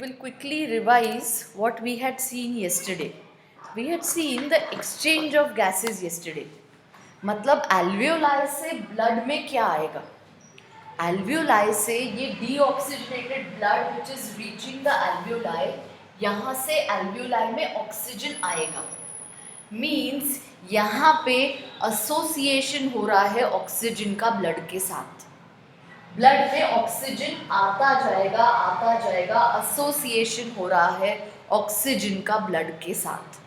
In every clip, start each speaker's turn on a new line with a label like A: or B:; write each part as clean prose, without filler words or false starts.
A: Will quickly revise what we had seen yesterday. We had seen the exchange of gases yesterday. मतलब alveoli से blood में क्या आएगा? Alveoli से ये deoxygenated blood which is reaching the alveoli, यहाँ से alveoli में ऑक्सीजन आएगा. Means यहाँ पे association हो रहा है ऑक्सीजन का ब्लड के साथ. ब्लड में ऑक्सीजन आता जाएगा, एसोसिएशन हो रहा है ऑक्सीजन का ब्लड के साथ.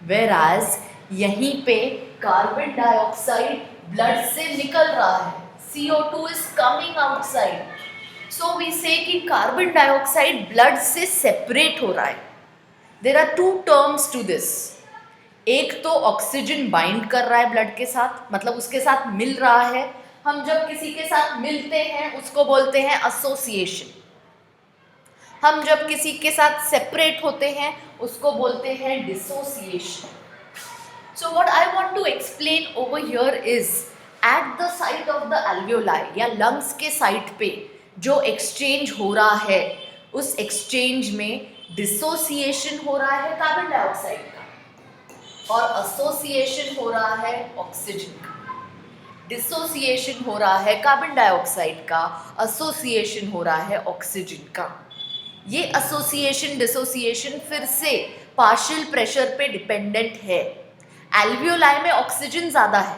A: वेराज यहीं पे कार्बन डाइऑक्साइड ब्लड से निकल रहा है. CO2 is coming outside. So we say कि कार्बन डाइऑक्साइड ब्लड से सेपरेट हो रहा है. There are two terms to this. एक तो ऑक्सीजन बाइंड कर रहा है ब्लड के साथ, मतलब उसके साथ मिल रहा है. हम जब किसी के साथ मिलते हैं उसको बोलते हैं एसोसिएशन. हम जब किसी के साथ सेपरेट होते हैं उसको बोलते हैं dissociation. So what I want to explain over here is at the site of the alveoli या लंग्स के साइट पे जो एक्सचेंज हो रहा है, उस एक्सचेंज में डिसोसिएशन हो रहा है कार्बन डाइऑक्साइड का और एसोसिएशन हो रहा है ऑक्सीजन का. डिसोसिएशन हो रहा है कार्बन डाइऑक्साइड का, एसोसिएशन हो रहा है ऑक्सीजन का. ये एसोसिएशन डिसोसिएशन फिर से पार्शियल प्रेशर पे डिपेंडेंट है. एल्वियोलाई में ऑक्सीजन ज़्यादा है.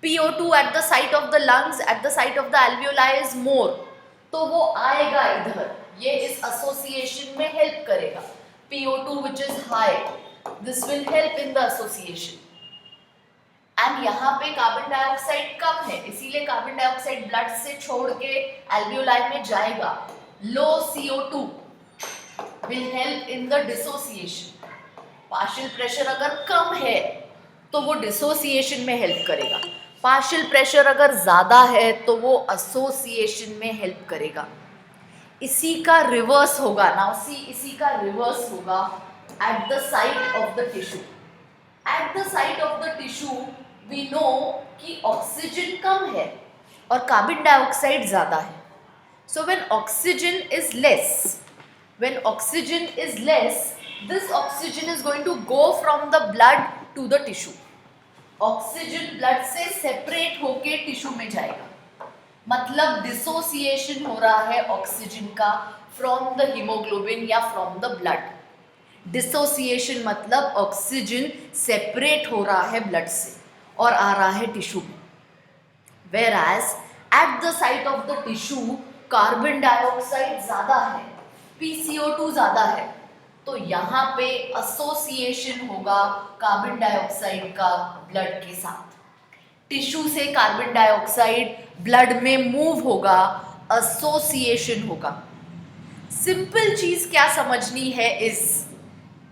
A: PO2 eight the site of the lungs eight the site of the alveoli is more, तो वो आएगा इधर. ये इस एसोसिएशन में हेल्प करेगा. PO2 which is high, this will help in the association. And यहाँ पे कार्बन डाइऑक्साइड कम है, इसीलिए कार्बन डाइऑक्साइड ब्लड से छोड़ के एल्वियोलाई में जाएगा. लो CO2 will help in the dissociation. Partial pressure अगर कम है तो वो डिसोसिएशन में हेल्प करेगा. पार्शियल प्रेशर अगर ज़्यादा है तो वो एसोसिएशन में हेल्प करेगा. इसी का रिवर्स होगा ना, इसी का रिवर्स होगा at the site of the tissue. At the site of the tissue we know कि ऑक्सीजन कम है और कार्बन डाइऑक्साइड ज़्यादा है. So when oxygen is less, this oxygen is going to go from the blood to the tissue. Oxygen blood से separate होके tissue में जाएगा. मतलब डिसोसिएशन हो रहा है ऑक्सीजन का फ्रॉम द हीमोग्लोबिन या फ्रॉम द ब्लड. डिसोसिएशन मतलब ऑक्सीजन सेपरेट हो रहा है ब्लड से और आ रहा है टिश्यू में. Whereas at the site of the tissue carbon dioxide ज़्यादा है, PCO2 ज़्यादा है, तो यहाँ पे एसोसिएशन होगा कार्बन डाइऑक्साइड का ब्लड के साथ. टिश्यू से कार्बन डाइऑक्साइड ब्लड में मूव होगा, एसोसिएशन होगा. सिंपल चीज़ क्या समझनी है इस,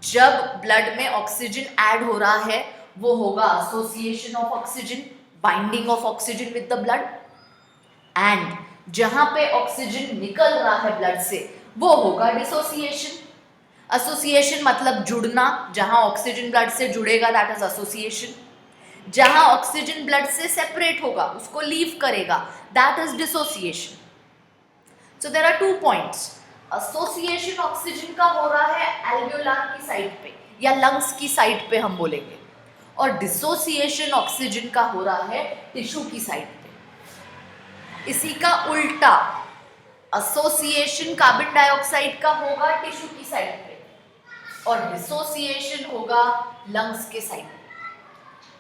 A: जब ब्लड में ऑक्सीजन ऐड हो रहा है वो होगा association of oxygen, binding of oxygen with the blood. And जहां पे ऑक्सीजन निकल रहा है ब्लड से वो होगा डिसोसिएशन. एसोसिएशन मतलब जुड़ना, जहां ऑक्सीजन ब्लड से जुड़ेगा दैट इज एसोसिएशन. जहां ऑक्सीजन ब्लड से सेपरेट होगा, उसको लीव करेगा, that is dissociation. So there are 2 points. Association oxygen का हो रहा है एल्वियोलार की साइड पे या लंग्स की साइड पे हम बोलेंगे, और डिसोसिएशन ऑक्सीजन का हो रहा है टिश्यू की साइड पे. इसी का उल्टा एसोसिएशन कार्बन डाइऑक्साइड का होगा टिश्यू की साइड पे और डिसोसिएशन होगा लंग्स के साइड पे.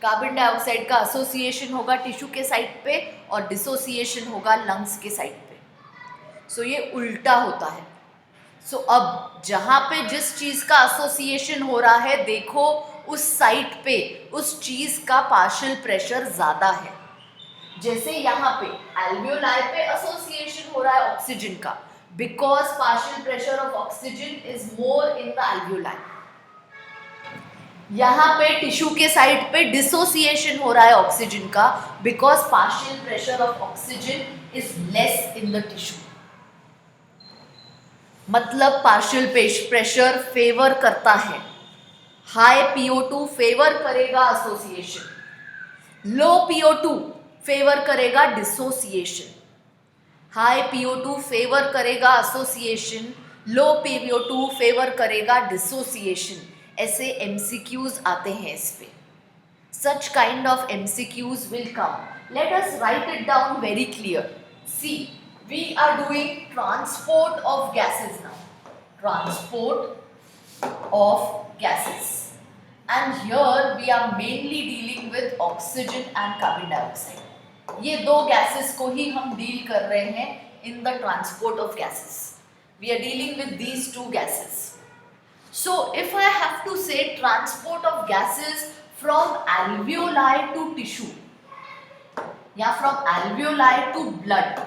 A: कार्बन डाइऑक्साइड का एसोसिएशन होगा टिश्यू के साइड पे और डिसोसिएशन होगा लंग्स के साइड पे. सो ये उल्टा होता है. सो अब जहाँ पे जिस चीज़ का एसोसिएशन हो रहा है, देखो उस साइट पे उस चीज़ का पार्शियल प्रेशर ज़्यादा है. जैसे यहाँ पे एल्वियोलाई पे एसोसिएशन हो रहा है ऑक्सीजन का, because partial pressure of oxygen is more in the alveoli. यहाँ पे टिश्यू के साइड पे डिसोसिएशन हो रहा है ऑक्सीजन का, because partial pressure of oxygen is less in the tissue. मतलब पार्शियल प्रेशर फेवर करता है. हाई PO2 फेवर करेगा एसोसिएशन, लो PO2 फेवर करेगा डिसोसिएशन. हाई PO2 फेवर करेगा एसोसिएशन, लो PbO2 फेवर करेगा डिसोसिएशन, ऐसे MCQs आते हैं इस पे. Such kind of MCQs will come. Let us write it down very clear. See, we are doing transport of gases now. Transport of gases. And here we are mainly dealing with oxygen and carbon dioxide. ये दो gases को ही हम deal कर रहे हैं in the transport of gases. We are dealing with these two gases. So if I have to say transport of gases from alveoli to tissue या from alveoli to blood,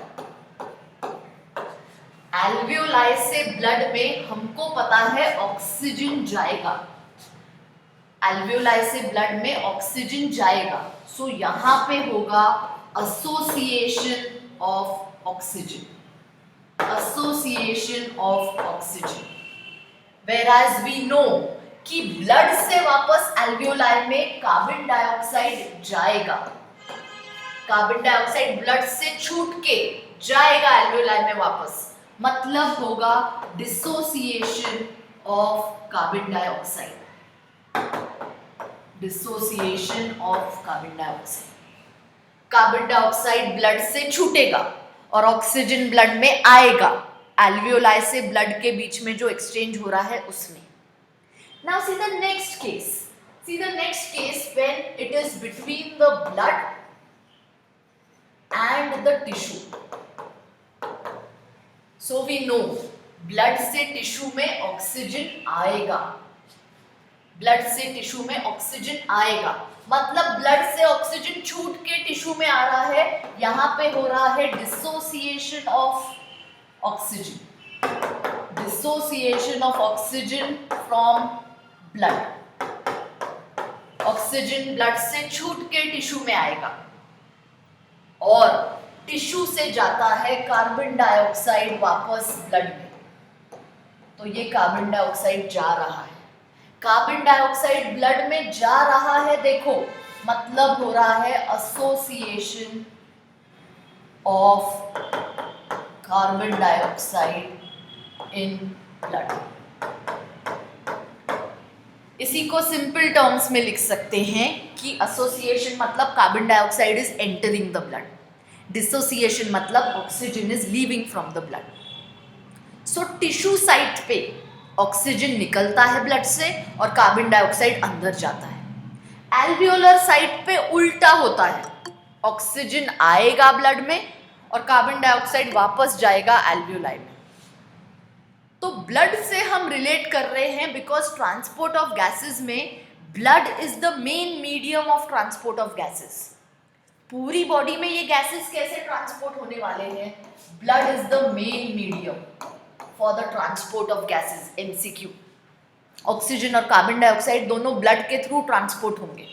A: alveoli से blood में हमको पता है oxygen जाएगा, alveoli से blood में oxygen जाएगा, so यहाँ पे होगा association of oxygen, association of oxygen. Whereas we know कि ब्लड से वापस एल्वियोलाई में कार्बन डाइऑक्साइड जाएगा, कार्बन डाइऑक्साइड ब्लड से छूट के जाएगा एल्वियोलाई में वापस, मतलब होगा dissociation of carbon dioxide, dissociation of carbon dioxide. Carbon dioxide blood से छूटेगा और ऑक्सीजन ब्लड में आएगा, एल्वियोलाई से ब्लड के बीच में जो एक्सचेंज हो रहा है उसमें. Now see the next case. See the next case when it is between the blood and the tissue. So we know blood से टिश्यू में ऑक्सीजन आएगा, ब्लड से टिश्यू में ऑक्सीजन आएगा, मतलब ब्लड से ऑक्सीजन छूट के टिश्यू में आ रहा है, यहाँ पे हो रहा है dissociation of oxygen, dissociation of oxygen from blood. Oxygen blood से छूट के टिश्यू में आएगा और टिश्यू से जाता है कार्बन डाइऑक्साइड वापस ब्लड में. तो ये कार्बन डाइऑक्साइड जा रहा है, कार्बन डाइऑक्साइड ब्लड में जा रहा है, देखो मतलब हो रहा है association of carbon dioxide in blood. इसी को सिंपल टर्म्स में लिख सकते हैं कि एसोसिएशन मतलब carbon dioxide is entering the blood, dissociation मतलब oxygen is leaving from the blood. So tissue site पे ऑक्सीजन निकलता है ब्लड से और कार्बन डाइऑक्साइड अंदर जाता है. एल्वियोलर साइट पे उल्टा होता है, ऑक्सीजन आएगा ब्लड में और कार्बन डाइऑक्साइड वापस जाएगा एल्वियोलाई में. तो ब्लड से हम रिलेट कर रहे हैं बिकॉज ट्रांसपोर्ट ऑफ गैसेस में blood is the main medium of transport of gases. पूरी बॉडी में ये गैसेस कैसे ट्रांसपोर्ट होने वाले हैं? Blood is the main medium for the transport of gases. MCQ, oxygen और कार्बन डाइऑक्साइड दोनों ब्लड के थ्रू ट्रांसपोर्ट होंगे.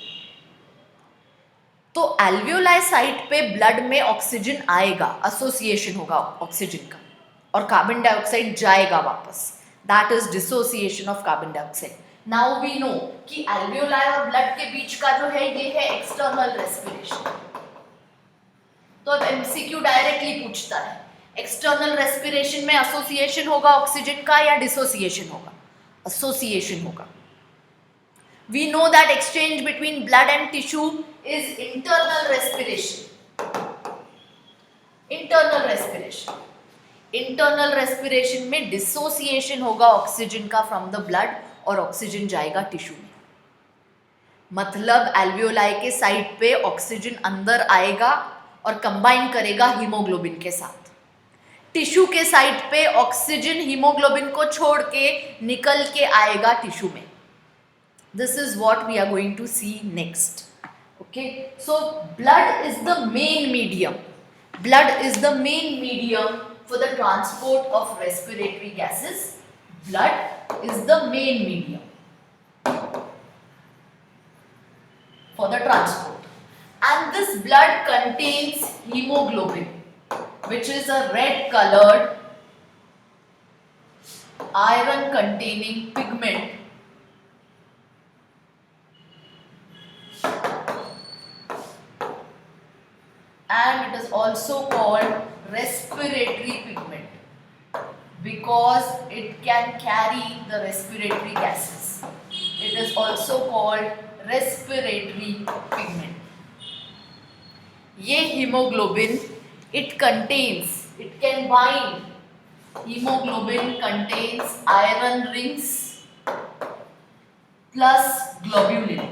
A: तो एल्वियोलाई साइट पे ब्लड में ऑक्सीजन आएगा, एसोसिएशन होगा ऑक्सीजन का, और कार्बन डाइऑक्साइड जाएगा वापस, that is dissociation of carbon dioxide. Now we know कि एल्वियोलाई और ब्लड के बीच का जो है ये है एक्सटर्नल रेस्पिरेशन. तो अब MCQ डायरेक्टली पूछता है एक्सटर्नल रेस्पिरेशन में एसोसिएशन होगा ऑक्सीजन का या डिसोसिएशन होगा? एसोसिएशन होगा. We know that exchange between blood and tissue is internal respiration. Internal respiration. Internal respiration में dissociation होगा ऑक्सीजन का from the blood और ऑक्सीजन जाएगा टिश्यू में. मतलब एल्वियोलाई के साइड पे ऑक्सीजन अंदर आएगा और कंबाइन करेगा हीमोग्लोबिन के साथ. टिश्यू के साइड पे ऑक्सीजन हीमोग्लोबिन को छोड़ के निकल के आएगा टिश्यू में. This is what we are going to see next. Okay, so blood is the main medium. Blood is the main medium for the transport of respiratory gases. Blood is the main medium for the transport. And this blood contains hemoglobin, which is a red colored iron containing pigment and it is also called respiratory pigment because it can carry the respiratory gases. It is also called respiratory pigment. ये hemoglobin, it can bind. Hemoglobin contains iron rings plus globulin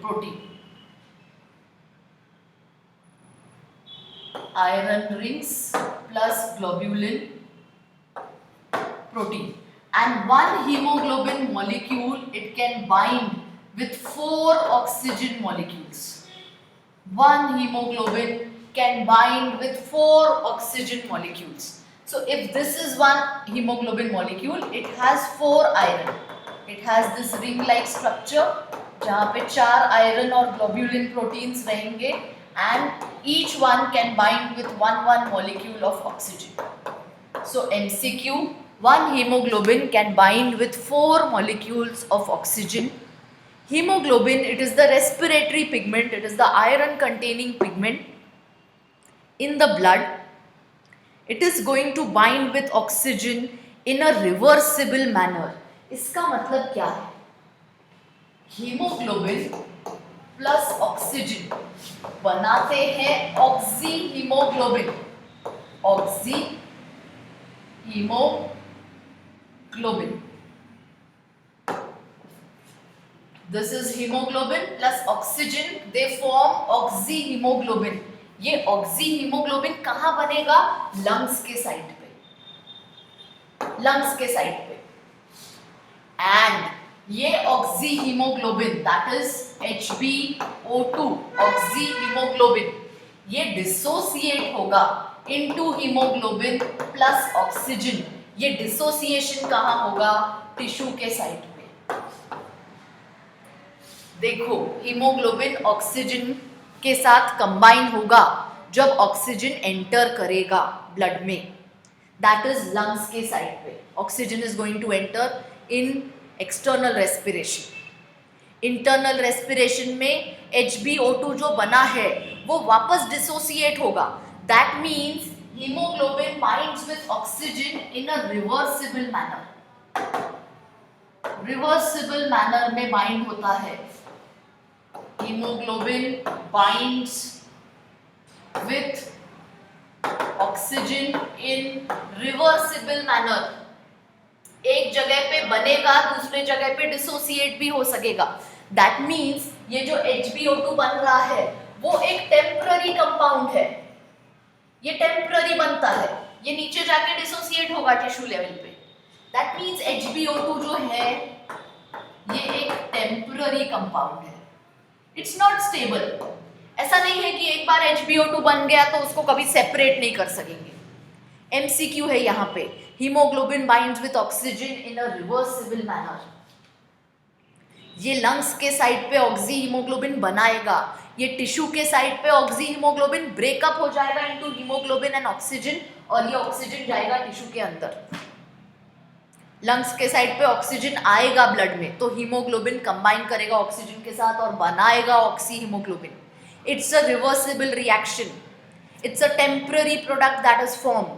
A: protein. Iron rings plus globulin protein. And one hemoglobin molecule, it can bind with 4 oxygen molecules. One hemoglobin can bind with 4 oxygen molecules. So if this is one hemoglobin molecule, it has 4 iron. It has this ring like structure जहाँ पे 4 iron और globulin proteins रहेंगे, and each one can bind with one molecule of oxygen. So MCQ, one hemoglobin can bind with 4 molecules of oxygen. Hemoglobin, it is the respiratory pigment, it is the iron containing pigment in the blood. It is going to bind with oxygen in a reversible manner. इसका मतलब क्या है? Haemoglobin plus oxygen बनाते हैं oxy haemoglobin. Oxy haemoglobin. This is hemoglobin plus oxygen, they form oxyhemoglobin. ये oxyhemoglobin कहाँ बनेगा? Lungs के साइड पे, लंग्स के साइड पे. एंड ये oxyhemoglobin, that is HbO2, oxyhemoglobin, ये डिसोसिएट होगा into hemoglobin plus oxygen. ये डिसोसिएशन कहाँ होगा? टिश्यू के साइड पे. देखो, हीमोग्लोबिन ऑक्सीजन के साथ कंबाइन होगा जब ऑक्सीजन एंटर करेगा ब्लड में. दैट इज लंग्स के साइड पे. Oxygen is going to enter in external respiration. Internal respiration में HbO2 जो बना है वो वापस डिसोसिएट होगा. That means haemoglobin binds with oxygen in a reversible manner. Reversible manner में बाइंड होता है. hemoglobin binds with oxygen in reversible manner. एक जगह पे बनेगा, दूसरे जगह पे डिसोसिएट भी हो सकेगा. दैट मीन्स ये जो HbO2 बन रहा है वो एक टेम्पररी कंपाउंड है. ये टेम्पररी बनता है, ये नीचे जाके डिसोसिएट होगा टिश्यू लेवल पे. दैट मीन्स HbO2 जो है ये एक टेम्पररी कंपाउंड है. It's not stable. ऐसा नहीं है कि एक बार HbO2 बन गया तो उसको कभी सेपरेट नहीं कर सकेंगे. MCQ है यहाँ पे. Haemoglobin binds with oxygen in a reversible manner. ये लंग्स के साइड पे ऑक्सी हीमोग्लोबिन बनाएगा, ये टिश्यू के साइड पे ऑक्सी हीमोग्लोबिन ब्रेकअप हो जाएगा इनटू हीमोग्लोबिन एंड ऑक्सीजन, और ये ऑक्सीजन जाएगा टिश्यू के अंदर. लंग्स के साइड पे ऑक्सीजन आएगा ब्लड में तो हीमोग्लोबिन कंबाइन करेगा ऑक्सीजन के साथ और बनाएगा oxy haemoglobin. It's a reversible reaction. It's a temporary product that is formed.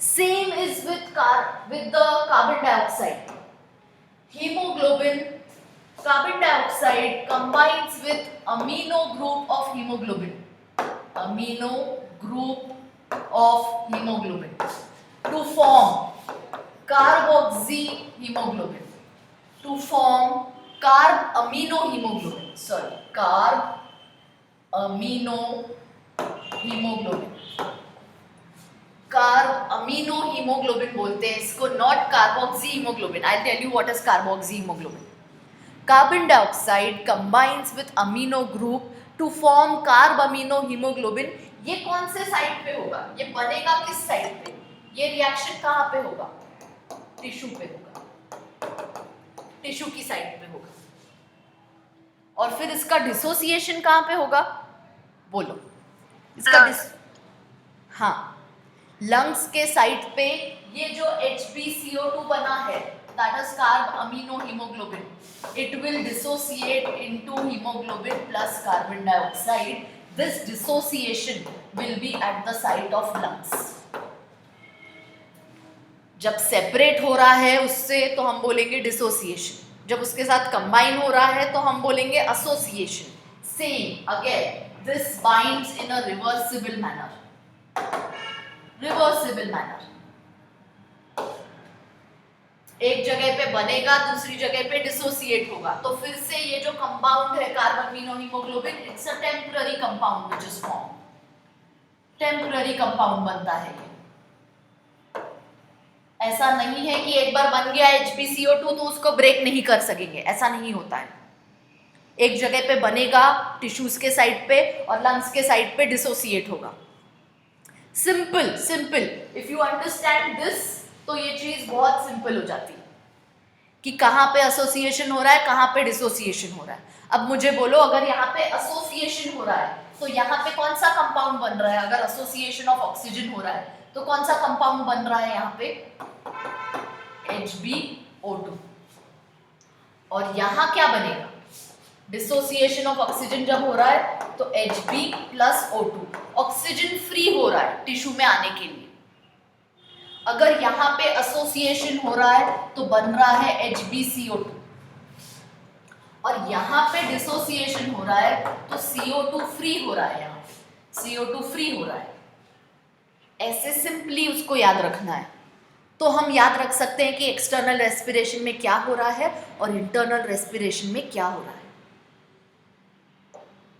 A: Same is with the carbon dioxide. hemoglobin, carbon dioxide combines with amino group of hemoglobin. Amino group of hemoglobin to form carboxyhemoglobin. To form carb amino hemoglobin. Sorry, carb amino hemoglobin. Carb amino haemoglobin बोलते हैं इसको, not carboxy haemoglobin. I tell you what is carboxy haemoglobin. Carbon dioxide combines with amino group to form carb amino haemoglobin. ये कौन से side पे होगा? ये बनेगा किस साइड पे? ये रिएक्शन कहाँ पे होगा? टिश्यू पे होगा, टिश्यू की साइड पे होगा. और फिर इसका डिसोसिएशन कहाँ पे होगा? बोलो इसका हाँ, लंग्स के साइड पे. ये जो HbCO2 बना है that is carb amino hemoglobin, it will dissociate into hemoglobin plus carbon dioxide. This dissociation will be at the site of lungs. जब सेपरेट हो रहा है उससे तो हम बोलेंगे डिसोसिएशन, जब उसके साथ कंबाइन हो रहा है तो हम बोलेंगे association. Same again, this binds in a reversible manner. Reversible manner, एक जगह पे बनेगा, दूसरी जगह पे डिसोसिएट होगा, तो फिर से ये जो कंपाउंड है carbon haemoglobin, it's a temporary compound which is form. Temporary compound बनता है ये. ऐसा नहीं है कि एक बार बन गया HbCO2 तो उसको ब्रेक नहीं कर सकेंगे, ऐसा नहीं होता है. एक जगह पे बनेगा टिश्यूज के साइड पे और लंग्स के साइड पे डिसोसिएट होगा. Simple simple, if you understand this तो ये चीज बहुत सिंपल हो जाती है कि कहाँ पे एसोसिएशन हो रहा है, कहाँ पे डिसोसिएशन हो रहा है. अब मुझे बोलो, अगर यहाँ पे एसोसिएशन हो रहा है तो यहाँ पे कौन सा कंपाउंड बन रहा है? अगर एसोसिएशन ऑफ ऑक्सीजन हो रहा है तो कौन सा कंपाउंड बन रहा है यहाँ पे? HbO2. और यहाँ क्या बनेगा? डिसोसिएशन ऑफ ऑक्सीजन जब हो रहा है तो Hb plus O2, oxygen free हो रहा है टिश्यू में आने के लिए. अगर यहाँ पे एसोसिएशन हो रहा है तो बन रहा है HbCO2, और यहाँ पे डिसोसिएशन हो रहा है तो CO2 फ्री हो रहा है. यहाँ पे CO2 फ्री हो रहा है. ऐसे सिंपली उसको याद रखना है. तो हम याद रख सकते हैं कि एक्सटर्नल रेस्पिरेशन में क्या हो रहा है और इंटरनल रेस्पिरेशन में क्या हो रहा है.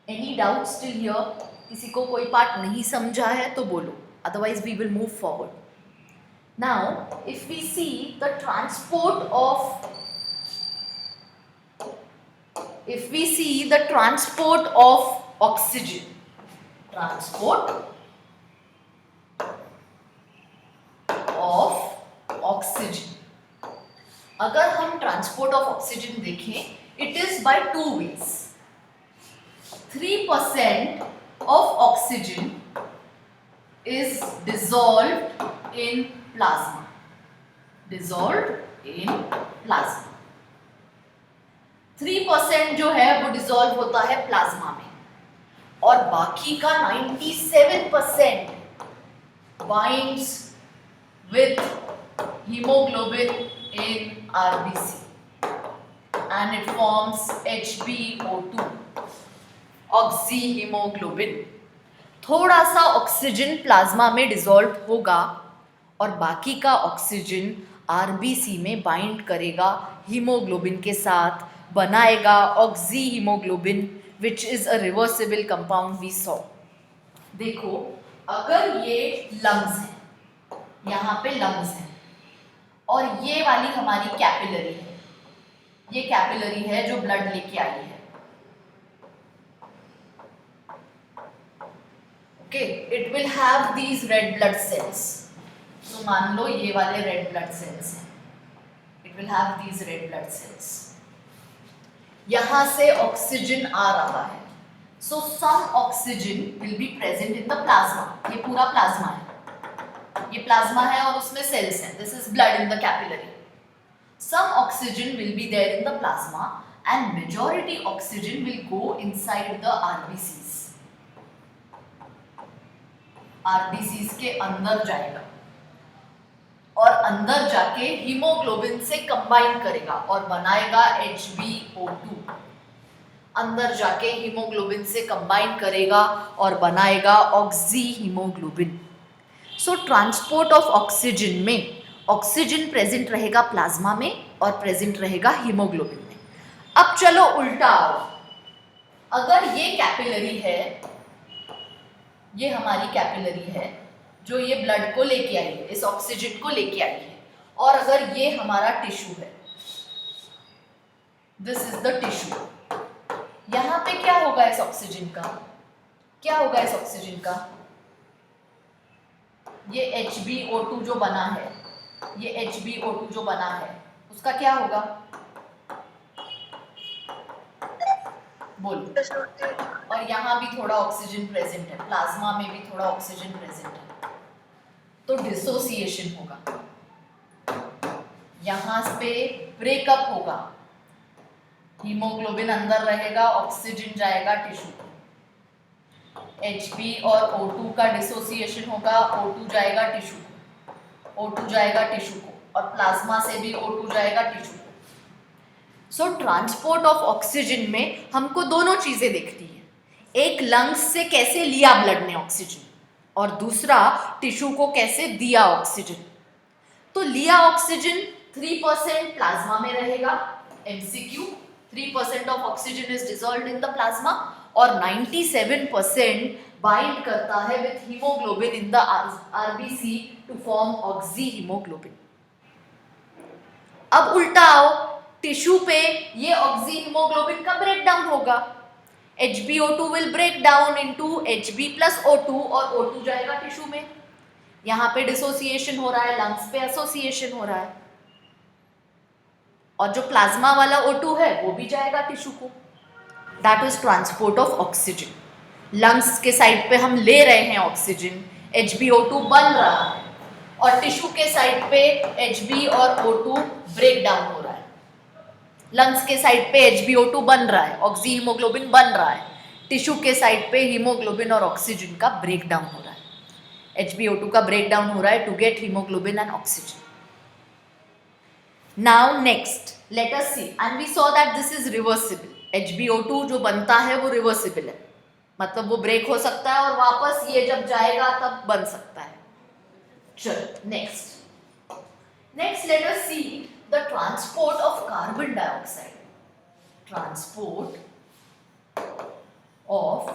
A: Any doubt still here? किसी को कोई पार्ट नहीं समझा है तो बोलो, otherwise we will move forward. Now if we see the transport of, if we see the transport of oxygen, transport of oxygen, अगर हम ट्रांसपोर्ट ऑफ ऑक्सीजन देखें, it is by two ways. 3% of oxygen is dissolved in plasma. Dissolved in plasma. 3% जो है वो dissolve होता है plasma में, और बाकी का 97% binds with haemoglobin in RBC and it forms HbO2, oxy haemoglobin. थोड़ा सा ऑक्सीजन प्लाज्मा में डिसॉल्व होगा और बाकी का ऑक्सीजन RBC में बाइंड करेगा हीमोग्लोबिन के साथ, बनाएगा oxy haemoglobin which is a reversible compound we saw. देखो, अगर ये लंग्स हैं, यहाँ पे लंग्स हैं, और ये वाली हमारी कैपिलरी है, ये कैपिलरी है जो ब्लड लेके आई है. Okay, it will have these red blood cells. तो मान लो ये वाले रेड ब्लड सेल्स हैं, it will have these red blood cells. यहाँ से ऑक्सीजन आ रहा है, so some oxygen will be present in the plasma. ये पूरा प्लाज्मा है, ये प्लाज्मा है और उसमें सेल्स हैं. This is blood in the capillary. Some oxygen will be there in the plasma and majority oxygen will go inside the RBCs. RBCs के अंदर जाएगा और अंदर जाके हीमोग्लोबिन से कंबाइन करेगा और बनाएगा HbO2. अंदर जाके हीमोग्लोबिन से कंबाइन करेगा और बनाएगा oxy haemoglobin. So transport of oxygen में ऑक्सीजन प्रेजेंट रहेगा प्लाज्मा में और प्रेजेंट रहेगा हीमोग्लोबिन में. अब चलो उल्टा आओ. अगर ये कैपिलरी है, ये हमारी कैपिलरी है जो ये ब्लड को लेके आई है, इस ऑक्सीजन को लेके आई है, और अगर ये हमारा टिश्यू है, दिस इज द टिश्यू. यहाँ पे क्या होगा इस ऑक्सीजन का? क्या होगा इस ऑक्सीजन का? ये HbO2 जो बना है, ये HbO2 जो बना है, उसका क्या होगा? बोलो. और यहाँ भी थोड़ा ऑक्सीजन प्रेजेंट है, प्लाज्मा में भी थोड़ा ऑक्सीजन प्रेजेंट है, तो डिसोसिएशन होगा. यहाँ पे ब्रेकअप होगा, हीमोग्लोबिन अंदर रहेगा, ऑक्सीजन जाएगा टिश्यू को. Hb और O2 का डिसोसिएशन होगा, O2 जाएगा टिश्यू को, O2 जाएगा टिश्यू को, और प्लाज्मा से भी O2 जाएगा टिश्यू को। सो ट्रांसपोर्ट ऑफ ऑक्सीजन में हमको दोनों चीजें देखती है, एक लंग्स से कैसे लिया ब्लड ने ऑक्सीजन, और दूसरा टिश्यू को कैसे दिया ऑक्सीजन। तो लिया ऑक्सीजन 3% प्लाज्मा में रहेगा, MCQ, 3% of oxygen is dissolved in the plasma, और 97% बाइंड करता है with haemoglobin in the RBC to form oxy haemoglobin. अब उल्टा आओ, टिश्यू पे ये ऑक्सी हीमोग्लोबिन का ब्रेक डाउन होगा, HbO2 will break down into Hb plus O2, और O2 जाएगा टिश्यू में। यहाँ पे डिसोसिएशन हो रहा है, लंग्स पे एसोसिएशन हो रहा है, और जो प्लाज्मा वाला O2 है वो भी जाएगा टिश्यू को। That is transport of oxygen. Lungs के साइड पे हम ले रहे हैं ऑक्सीजन, HbO2 बन रहा है, और टिश्यू के साइड पे Hb और O2 ब्रेक डाउन हो रहा है। लंग्स के साइड पे HbO2 बन रहा है, ऑक्सी हीमोग्लोबिन बन रहा है, टिश्यू के साइड पे हीमोग्लोबिन और ऑक्सीजन का ब्रेक डाउन हो रहा है। HbO2 का ब्रेक डाउन हो रहा है to get haemoglobin and oxygen. Now next let us see, and we saw that this is reversible. HbO2 जो बनता है वो रिवर्सिबल है, मतलब वो ब्रेक हो सकता है और वापस ये जब जाएगा तब बन सकता है। चलो next let us see the transport of carbon dioxide. Transport of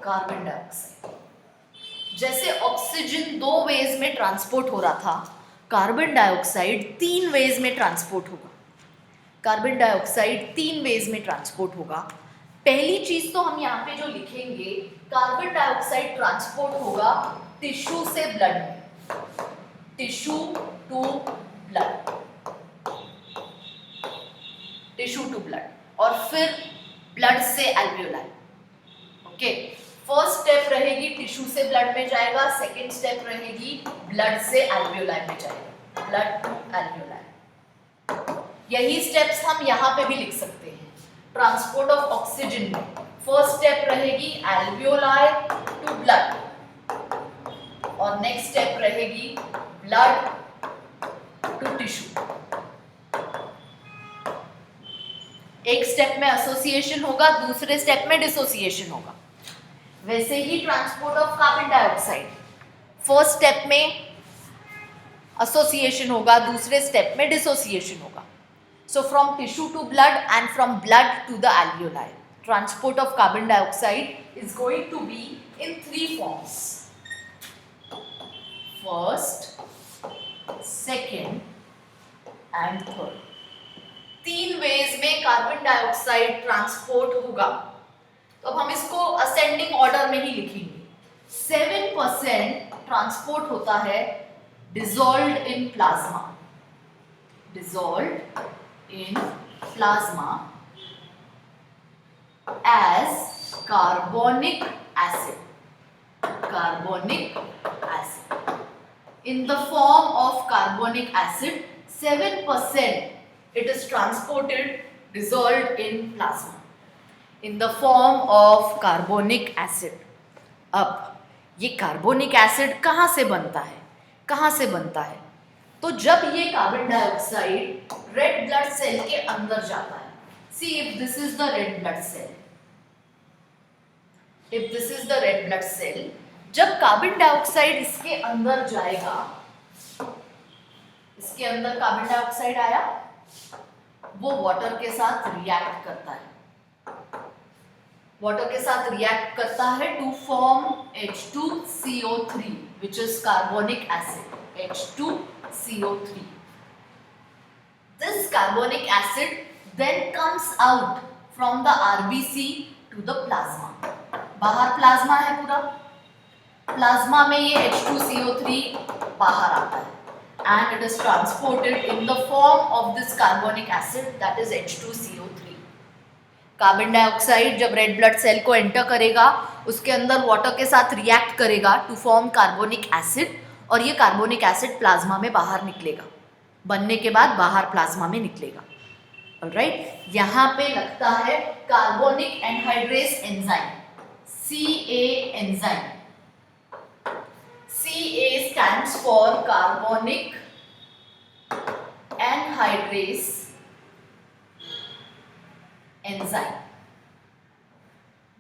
A: carbon dioxide. जैसे ऑक्सीजन 2 वेज में ट्रांसपोर्ट हो रहा था, कार्बन डाइऑक्साइड 3 वेज में ट्रांसपोर्ट होगा। कार्बन डाइऑक्साइड 3 वेज में ट्रांसपोर्ट होगा। पहली चीज तो हम यहाँ पे जो लिखेंगे, कार्बन डाइऑक्साइड ट्रांसपोर्ट होगा टिश्यू से ब्लड में, tissue to blood, tissue to blood, और फिर ब्लड से एल्वियोलाई। ओके, फर्स्ट स्टेप रहेगी टिश्यू से ब्लड में जाएगा, सेकेंड स्टेप रहेगी ब्लड से एल्वियोलाई में जाएगा, ब्लड टू एल्वियोलाई। यही स्टेप्स हम यहाँ पे भी लिख सकते हैं। ट्रांसपोर्ट ऑफ ऑक्सीजन में फर्स्ट स्टेप रहेगी एल्वियोलाई टू ब्लड, और नेक्स्ट स्टेप रहेगी ब्लड टू टिश्यू। एक स्टेप में एसोसिएशन होगा, दूसरे स्टेप में डिसोसिएशन होगा। वैसे ही transport of carbon dioxide, first step में एसोसिएशन होगा, दूसरे स्टेप में डिसोसिएशन होगा। So from tissue to blood and from blood to the alveoli, transport of carbon dioxide is going to be in 3 forms. First, second and third. 3 ways में carbon dioxide transport होगा। तो अब हम इसको ascending order में ही लिखेंगे। 7% transport होता है dissolved in plasma, dissolved in plasma as carbonic acid, carbonic acid. In the form of carbonic acid, 7% it is transported, dissolved in plasma in the form of carbonic acid. अब ये carbonic acid कहाँ से बनता है, कहाँ से बनता है? तो जब ये carbon dioxide red blood cell के अंदर जाता है, see if this is the red blood cell, if this is the red blood cell, जब कार्बन डाइऑक्साइड इसके अंदर जाएगा, इसके अंदर कार्बन डाइऑक्साइड आया, वो वाटर के साथ रिएक्ट करता है, वाटर के साथ रिएक्ट करता है to form H2CO3 which is carbonic acid, H2CO3. This carbonic acid then comes out from the RBC to the plasma. बाहर प्लाज्मा है पूरा, प्लाज्मा में ये H2CO3 बाहर आता है and it is transported in the form of this carbonic acid that is H2CO3. Carbon dioxide जब red blood cell को एंटर करेगा, उसके अंदर वाटर के साथ रिएक्ट करेगा टू फॉर्म कार्बोनिक एसिड, और ये कार्बोनिक एसिड प्लाज्मा में बाहर निकलेगा, बनने के बाद बाहर प्लाज्मा में निकलेगा। ऑलराइट, यहाँ पे लगता है carbonic anhydrase enzyme, CA enzyme. CA stands for carbonic anhydrase enzyme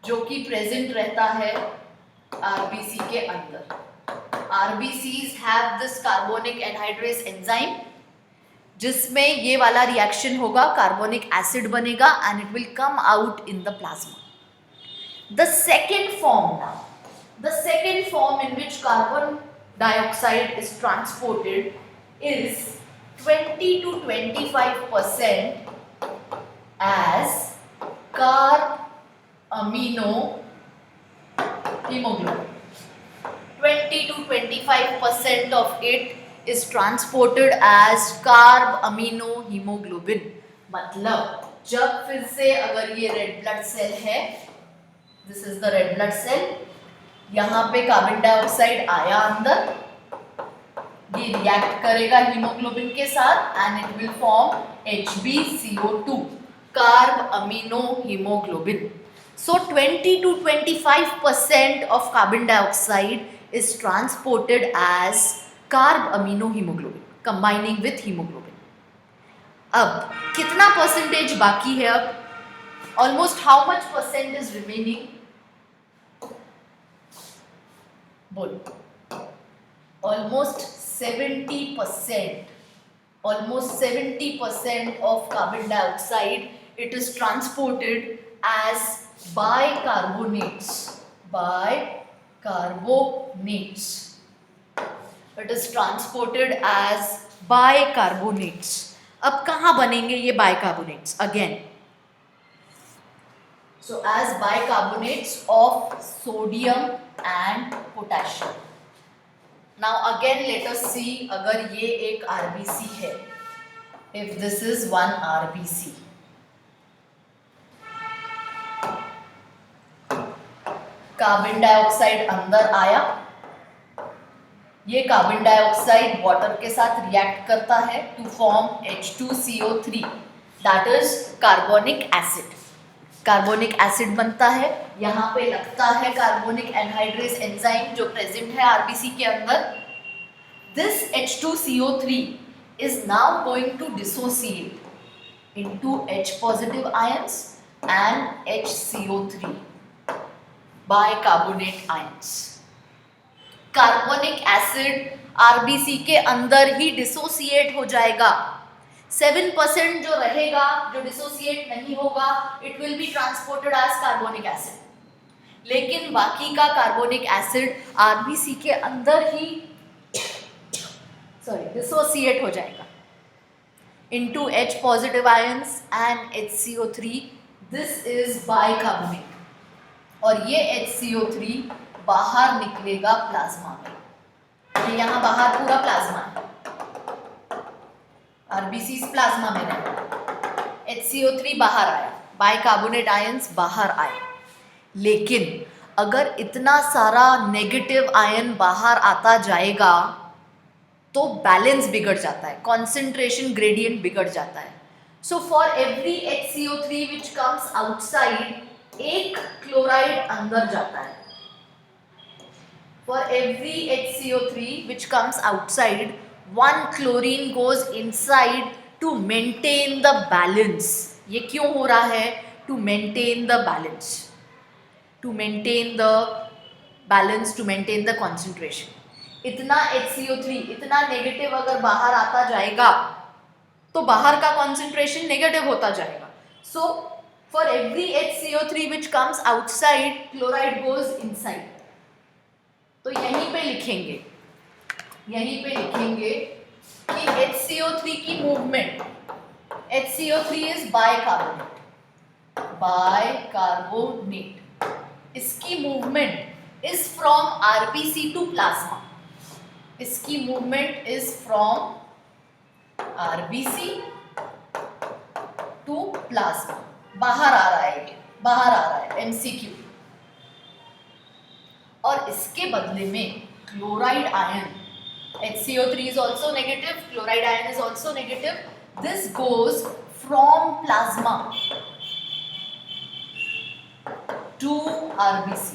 A: जो कि प्रेजेंट रहता है आरबीसी के अंदर. RBCs have this carbonic anhydrase enzyme जिसमें ये वाला रिएक्शन होगा, कार्बोनिक एसिड बनेगा and it will come out in the plasma. The second form now, the second form in which carbon dioxide is transported is 20 to 25% as carb amino hemoglobin. 20 to 25% of it is transported as carb amino hemoglobin. मतलब जब फिर से अगर ये red blood cell है, this is the red blood cell, यहाँ पे carbon dioxide आया अंदर, ये रिएक्ट करेगा हीमोग्लोबिन के साथ and it will form HbCO2, carb amino haemoglobin. So 20 to 25% of carbon dioxide is transported as carb amino hemoglobin combining with hemoglobin. अब कितना परसेंटेज बाकी है? अब almost how much percent is remaining? बोलो. Almost 70%. Almost 70% of carbon dioxide it is transported as bicarbonates. Bicarbonates. It is transported as bicarbonates. अब कहाँ बनेंगे ये bicarbonates? Again, so as bicarbonates of sodium and potassium. Now again let us see, अगर ये एक RBC है, if this is one RBC, carbon dioxide अंदर आया, ये कार्बन डाइऑक्साइड वाटर के साथ रिएक्ट करता है to form H2CO3, that is carbonic acid. Carbonic acid बनता है, यहाँ पे लगता है कार्बोनिक एनहाइड्रेस एंजाइम जो प्रेजेंट है आरबीसी के अंदर. This H2CO3 is now going to dissociate into H positive ions and HCO3 bicarbonate ions. Carbonic acid RBC के अंदर ही डिसोसिएट हो जाएगा. 7% जो रहेगा, जो डिसोसिएट नहीं होगा, it will be transported as carbonic acid. लेकिन बाकी का कार्बोनिक एसिड आरबीसी के अंदर ही डिसोसिएट हो जाएगा into H positive ions and HCO3. This is bicarbonate और ये HCO3 बाहर निकलेगा प्लाज्मा में. ये यहाँ बाहर पूरा प्लाज्मा है, आरबीसी प्लाज्मा में रहता है. HCO3 बाहर आया, बाइकार्बोनेट आयंस बाहर आए. लेकिन अगर इतना सारा नेगेटिव आयन बाहर आता जाएगा तो बैलेंस बिगड़ जाता है, कॉन्सेंट्रेशन ग्रेडियंट बिगड़ जाता है. So for every HCO3 which comes outside, एक क्लोराइड अंदर जाता है. For every HCO3 which comes outside, one chlorine goes inside to maintain the balance. ये क्यों हो रहा है? To maintain the balance, to maintain the balance, to maintain the concentration. इतना HCO3, इतना नेगेटिव अगर बाहर आता जाएगा तो बाहर का concentration नेगेटिव होता जाएगा. So for every HCO3 which comes outside, chloride goes inside. तो यहीं पे लिखेंगे कि HCO3 की मूवमेंट, HCO3 इज बाइकार्बोनेट. इसकी movement is from RBC to plasma. इसकी movement is from RBC to plasma. बाहर आ रहा है, ये बाहर आ रहा है, MCQ. और इसके बदले में chloride ion, HCO3 is also negative, chloride ion is also negative. This goes from plasma to RBC.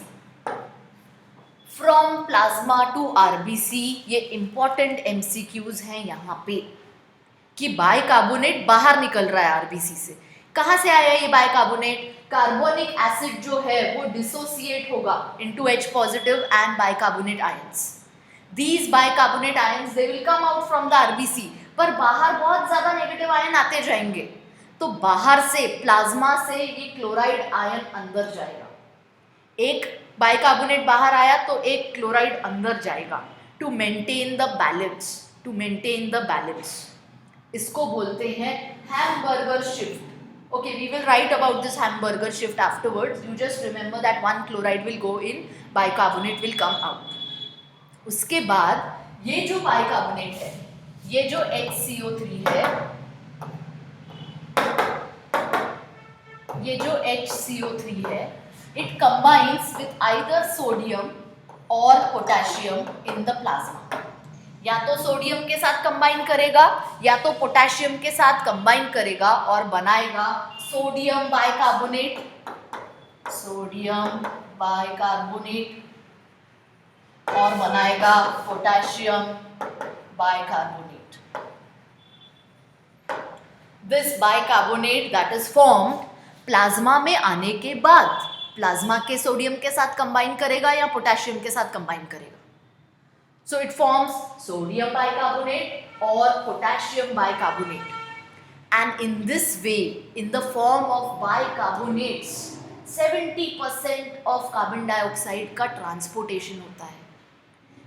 A: From plasma to RBC, ये important MCQs हैं यहाँ पे. कि बाइकार्बोनेट बाहर निकल रहा है आरबीसी से। कहाँ से आया ये बाइकार्बोनेट? कार्बोनिक एसिड जो है वो डिसोसिएट होगा into H positive and bicarbonate ions. These bicarbonate ions they will come out from the RBC, पर बाहर बहुत ज़्यादा नेगेटिव आयन आते जाएंगे, तो बाहर से प्लाज्मा से ये क्लोराइड आयन अंदर जाएगा। एक बाइकार्बोनेट बाहर आया तो एक क्लोराइड अंदर जाएगा to maintain the balance, to maintain the balance. इसको बोलते हैं Hamburger shift. Okay, we will write about this hamburger shift afterwards. You just remember that one chloride will go in, bicarbonate will come out. उसके बाद ये जो bicarbonate है, ये जो HCO3 है, ये जो HCO3 है, it combines with either sodium or potassium in the plasma. या तो सोडियम के साथ कंबाइन करेगा या तो पोटेशियम के साथ कंबाइन करेगा और बनाएगा सोडियम बाइकार्बोनेट, सोडियम बाइकार्बोनेट, और बनाएगा potassium bicarbonate. This bicarbonate that is formed plasma में आने के बाद प्लाज्मा के सोडियम के साथ कंबाइन करेगा या पोटेशियम के साथ कंबाइन करेगा। So it forms sodium bicarbonate or potassium bicarbonate, and in this way, in the form of bicarbonates, 70% of carbon dioxide का transportation होता है।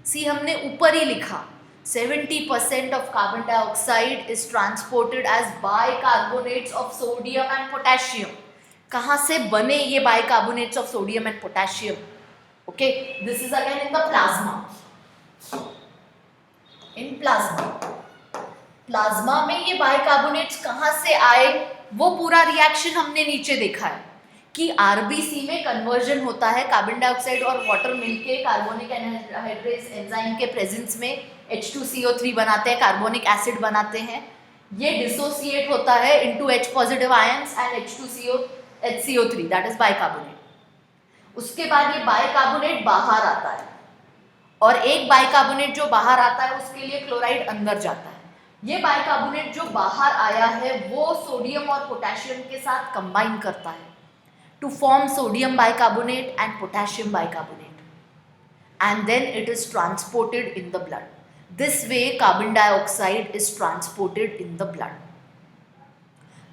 A: See, हमने ऊपर ही लिखा 70% of carbon dioxide is transported as bicarbonates of sodium and potassium. कहाँ से बने ये bicarbonates of sodium and potassium? Okay, this is again in the plasma. In plasma में ये बाइकार्बोनेट्स कहाँ से आए, वो पूरा रिएक्शन हमने नीचे देखा है कि आरबीसी में कन्वर्जन होता है, कार्बन डाइऑक्साइड और वाटर मिलके कार्बोनिक एनहाइड्रेज एंजाइम के प्रेजेंस में H2CO3 बनाते हैं, कार्बोनिक एसिड बनाते हैं। ये डिसोसिएट होता है into H positive ions and HCO3 that is bicarbonate. उसके बाद ये बाइकार्बोनेट बाहर आता है और एक बाइकार्बोनेट जो बाहर आता है उसके लिए क्लोराइड अंदर जाता है। ये बाइकार्बोनेट जो बाहर आया है वो सोडियम और पोटेशियम के साथ कंबाइन करता है to form sodium bicarbonate and potassium bicarbonate, and then it is transported in the blood. This way carbon dioxide is transported in the blood.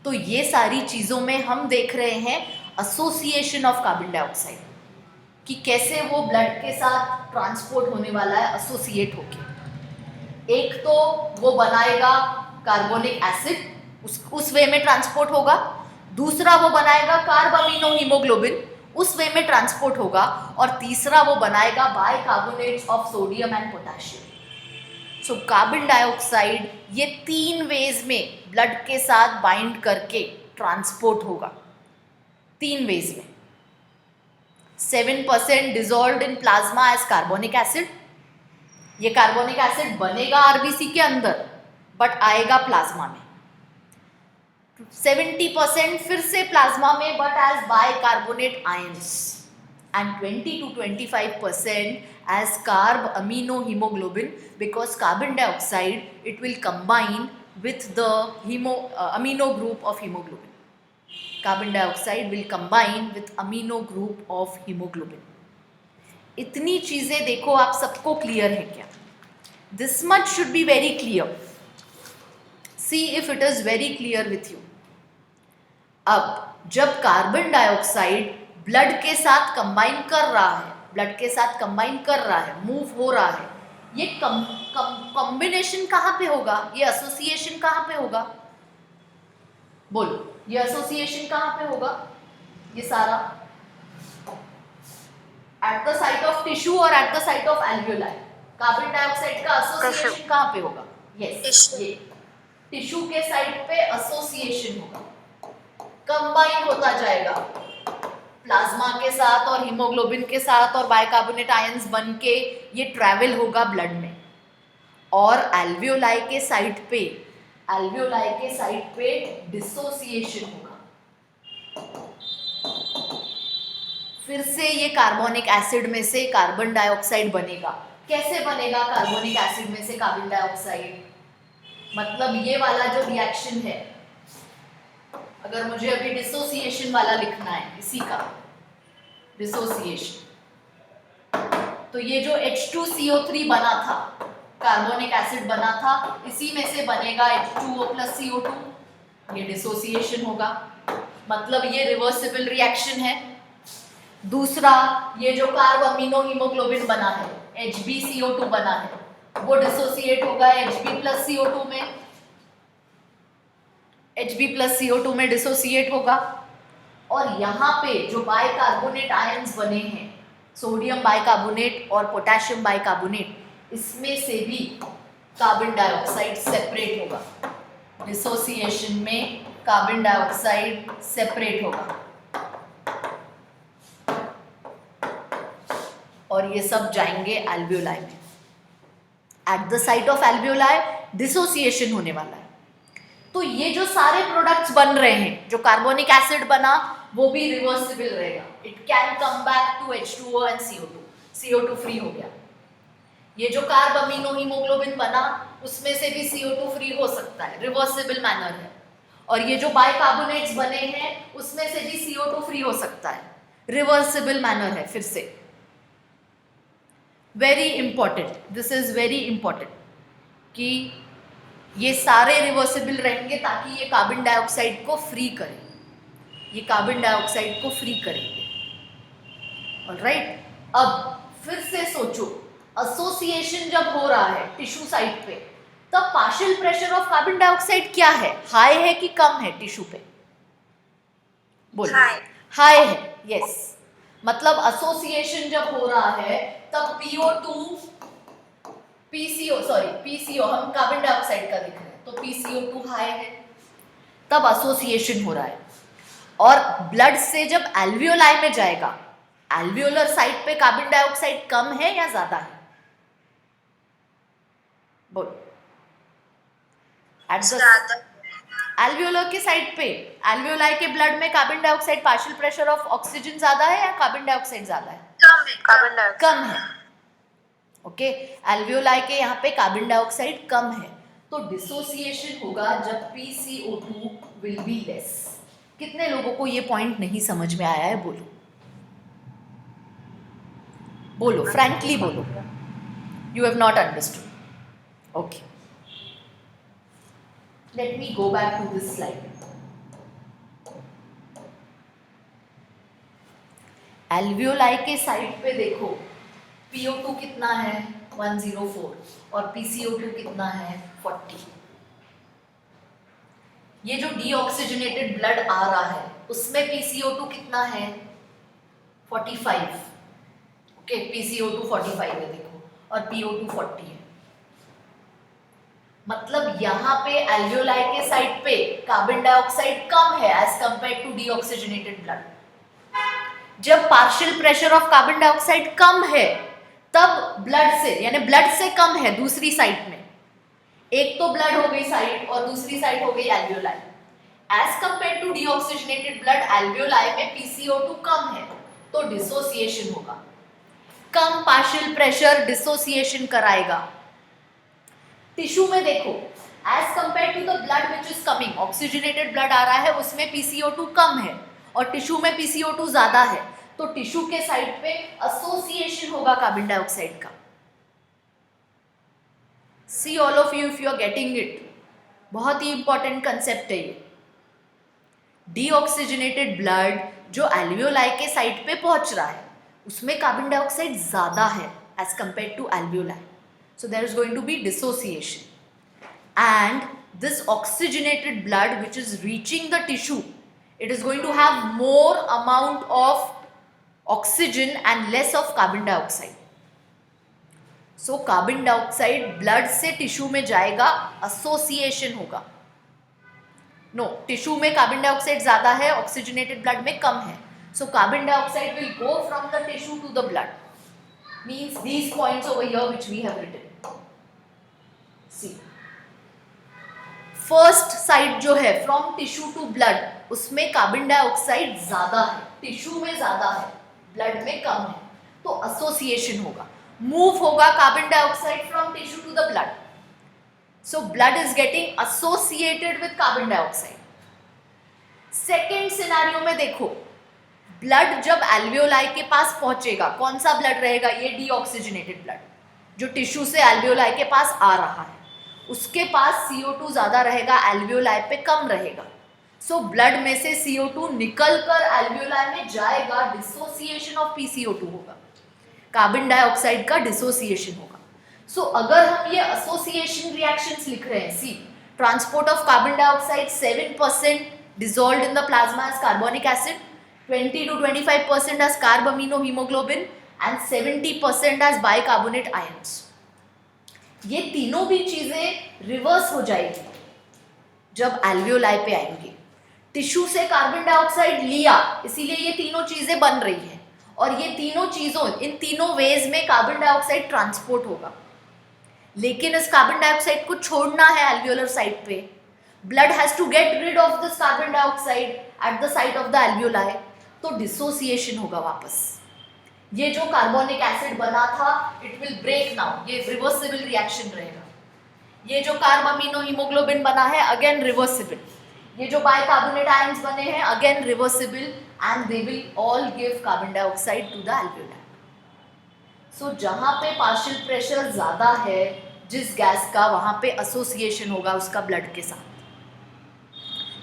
A: तो ये सारी चीज़ों में हम देख रहे हैं एसोसिएशन ऑफ कार्बन डाइऑक्साइड, कि कैसे वो ब्लड के साथ ट्रांसपोर्ट होने वाला है एसोसिएट होके। एक तो वो बनाएगा कार्बोनिक एसिड, उस वे में ट्रांसपोर्ट होगा। दूसरा वो बनाएगा कार्ब अमीनो हीमोग्लोबिन, उस वे में ट्रांसपोर्ट होगा। और तीसरा वो बनाएगा bicarbonates of sodium and potassium. So carbon dioxide ये 3 वेज में ब्लड के साथ बाइंड करके ट्रांसपोर्ट होगा, 3 वेज में। 7% dissolved in plasma as carbonic acid. ये कार्बोनिक एसिड बनेगा आरबीसी के अंदर बट आएगा प्लाज्मा में। 70% फिर से प्लाज्मा में but as bicarbonate ions, and 20 to 25% as carb amino hemoglobin, because carbon dioxide it will combine with the amino group of hemoglobin. Carbon dioxide will combine with amino group of haemoglobin. इतनी चीजें देखो, आप सबको clear है क्या? This much should be very clear. See if it is very clear with you. अब जब carbon dioxide blood के साथ कंबाइन कर रहा है, ब्लड के साथ कंबाइन कर रहा है, मूव हो रहा है, ये कॉम्बिनेशन कहाँ पे होगा, ये एसोसिएशन कहाँ पे होगा? बोलो, ये एसोसिएशन कहाँ पे होगा? ये सारा at the site of tissue और at the site of alveoli. Carbon dioxide का एसोसिएशन कहाँ पे होगा? यस, ये टिश्यू के साइड पे एसोसिएशन होगा, कंबाइन होता जाएगा प्लाज्मा के साथ और हीमोग्लोबिन के साथ और बाइकार्बोनेट आयंस बन के ये ट्रैवल होगा ब्लड में। और एल्वियोलाई के साइड पे डिसोसिएशन होगा। फिर से ये कार्बोनिक एसिड में से कार्बन डाइऑक्साइड बनेगा। कैसे बनेगा कार्बोनिक एसिड में से कार्बन डाइऑक्साइड? मतलब ये वाला जो रिएक्शन है, अगर मुझे अभी डिसोसिएशन वाला लिखना है, इसी का डिसोसिएशन, तो ये जो H2CO3 बना था, कार्बोनिक एसिड बना था, इसी में से बनेगा H2O + CO2, ये डिसोसिएशन होगा, मतलब ये रिवर्सिबल रिएक्शन है। दूसरा, ये जो कार्ब अमीनो हीमोग्लोबिन बना है, HbCO2 बना है, वो डिसोसिएट होगा Hb + CO2 में, Hb + CO2 में डिसोसिएट होगा। और यहाँ पे जो बाइकार्बोनेट आयंस बने हैं, सोडियम बाइकार्बोनेट और पोटेशियम बाइकार्बोनेट, इसमें से भी कार्बन डाइऑक्साइड सेपरेट होगा। डिसोसिएशन में कार्बन डाइऑक्साइड सेपरेट होगा और ये सब जाएंगे एल्वियोलाई में। Eight the site of alveoli dissociation होने वाला है। तो ये जो सारे प्रोडक्ट्स बन रहे हैं, जो कार्बोनिक एसिड बना वो भी रिवर्सिबल रहेगा। It can come back to H2O and CO2, CO2 free हो गया। ये जो कार्ब अमीनो हीमोग्लोबिन बना उसमें से भी CO2 फ्री हो सकता है, रिवर्सिबल मैनर है। और ये जो बाइकार्बोनेट्स बने हैं उसमें से भी CO2 फ्री हो सकता है, रिवर्सिबल मैनर है। फिर से very important, this is very important कि ये सारे रिवर्सिबल रहेंगे ताकि ये कार्बन डाइऑक्साइड को फ्री करें, ये कार्बन डाइऑक्साइड को फ्री करेंगे। ऑलराइट, अब फिर से सोचो, एसोसिएशन जब हो रहा है टिश्यू साइट पे, तब partial pressure of carbon dioxide क्या है, हाई है कि कम है टिश्यू पे? बोलो। हाई है, यस। मतलब एसोसिएशन जब हो रहा है तब PCO, हम कार्बन डाइऑक्साइड का लिख रहे हैं, तो PCO2 हाई है, तब एसोसिएशन हो रहा है। और ब्लड से जब एल्वियोलाई में जाएगा, एल्वियोलर साइट पे कार्बन डाइऑक्साइड कम है या ज्यादा है? बोलो। एट द एल्वियोलर के साइड पे, एल्वियोलाई के ब्लड में carbon dioxide partial pressure of oxygen ज्यादा है या कार्बन डाइऑक्साइड ज्यादा है?
B: कार्बन डाइऑक्साइड
A: कम है। ओके, एल्वियोलाई के यहाँ पे कार्बन डाइऑक्साइड कम है, तो डिसोसिएशन होगा जब PCO2 विल बी लेस। कितने लोगों को ये पॉइंट नहीं समझ में आया है? बोलो बोलो, फ्रैंकली बोलो, you have not understood. Okay, let me go back to this slide. Alveoli के साइड पे देखो, PO2 कितना है? 104, और PCO2 कितना है? 40। ये जो डीऑक्सीजनेटेड ब्लड आ रहा है उसमें PCO2 कितना है? 45। ओके, PCO2 45 है देखो, और PO2 40 है। मतलब यहाँ पे एल्वियोलाई के साइड पे कार्बन डाइऑक्साइड कम है as compare to deoxygenated blood. जब partial pressure of carbon dioxide कम है तब ब्लड से, यानी ब्लड से कम है दूसरी साइड में, एक तो ब्लड हो गई साइड और दूसरी साइड हो गई alveoli, as compare to deoxygenated blood alveoli में PCO2 कम है, तो डिसोसिएशन होगा। कम पार्शियल प्रेशर डिसोसिएशन कराएगा। टिश्यू में देखो, as compare to the blood which is coming, oxygenated blood आ रहा है उसमें PCO2 कम है और टिश्यू में PCO2 ज्यादा है, तो टिश्यू के साइड पे एसोसिएशन होगा कार्बन डाइऑक्साइड का। See all of you if you are getting it, बहुत ही इंपॉर्टेंट कंसेप्ट है ये। डीऑक्सीजनेटेड ब्लड जो एल्वियोलाई के साइड पे पहुंच रहा है उसमें कार्बन डाइऑक्साइड ज्यादा है as compare to alveoli, so there is going to be dissociation, and this oxygenated blood which is reaching the tissue, it is going to have more amount of oxygen and less of carbon dioxide. So carbon dioxide blood से tissue में जाएगा, association होगा। No, tissue में carbon dioxide ज़्यादा है, oxygenated blood में कम है, so carbon dioxide will go from the tissue to the blood, means these points over here which we have written. See, first side जो है फ्रॉम टिश्यू टू ब्लड, उसमें carbon dioxide ज्यादा है, tissue में ज्यादा है, ब्लड में कम है, तो एसोसिएशन होगा, मूव होगा carbon dioxide from tissue to the blood. So blood is getting associated with carbon dioxide. Second scenario में देखो, ब्लड जब एल्वियोलाई के पास पहुंचेगा, कौन सा ब्लड रहेगा? ये डीऑक्सीजनेटेड ब्लड जो टिश्यू से एल्वियोलाई के पास आ रहा है, उसके पास CO2 ज़्यादा रहेगा, एल्वियोलाई पे कम रहेगा. सो ब्लड में से CO2 निकल कर एल्वियोलाई में जाएगा, डिसोसिएशन ऑफ PCO2 होगा, कार्बन डाइऑक्साइड का डिसोसिएशन होगा. सो अगर हम ये एसोसिएशन रिएक्शंस लिख रहे हैं, see transport of carbon dioxide 7% dissolved in the plasma as carbonic acid, 20 to 25% as carbaminohemoglobin and 70% as bicarbonate ions. ये तीनों भी चीजें रिवर्स हो जाएगी जब एल्वियोलाई पे आएंगे. टिश्यू से कार्बन डाइऑक्साइड लिया, इसीलिए ये तीनों चीजें बन रही हैं, और ये तीनों चीजों, इन तीनों वेज में कार्बन डाइऑक्साइड ट्रांसपोर्ट होगा. लेकिन इस कार्बन डाइऑक्साइड को छोड़ना है एल्वियोलर साइड पे. Blood has to get rid of this carbon dioxide at the site of the alveoli, तो डिसोसिएशन होगा वापस. ये जो कार्बोनिक एसिड बना था, इट विल ब्रेक नाउ, ये रिवर्सिबल रिएक्शन रहेगा. ये जो कार्बामिनो हीमोग्लोबिन बना है, अगेन रिवर्सिबल. ये जो बाइकार्बोनेट आयंस बने हैं, again reversible, and they will all give carbon dioxide to the alveoli. So जहाँ पे पार्शियल प्रेशर ज़्यादा है जिस गैस का, वहाँ पे एसोसिएशन होगा उसका ब्लड के साथ.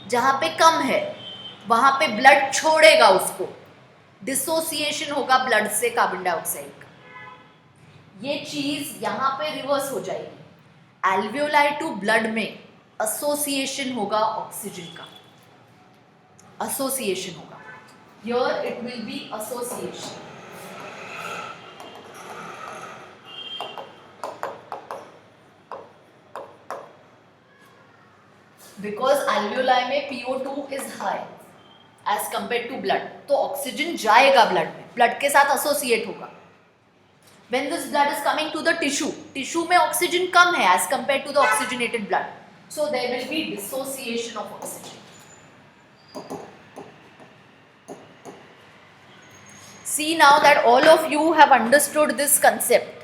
A: जहाँ पे कम है वहाँ पे ब्लड छोड़ेगा उसको, डिसोसिएशन होगा ब्लड से कार्बन डाइऑक्साइड का. ये चीज़ यहाँ पे रिवर्स हो जाएगी. एल्वियोलाई टू ब्लड में एसोसिएशन होगा ऑक्सीजन का, एसोसिएशन होगा. Here it will be association. Because alveoli में PO2 is high as compare to blood, तो ऑक्सीजन जाएगा ब्लड में, ब्लड के साथ एसोसिएट होगा. When this blood is coming to the tissue, tissue में ऑक्सीजन कम है as compare to the oxygenated blood, so there will be dissociation of oxygen. See now that all of you have understood this concept.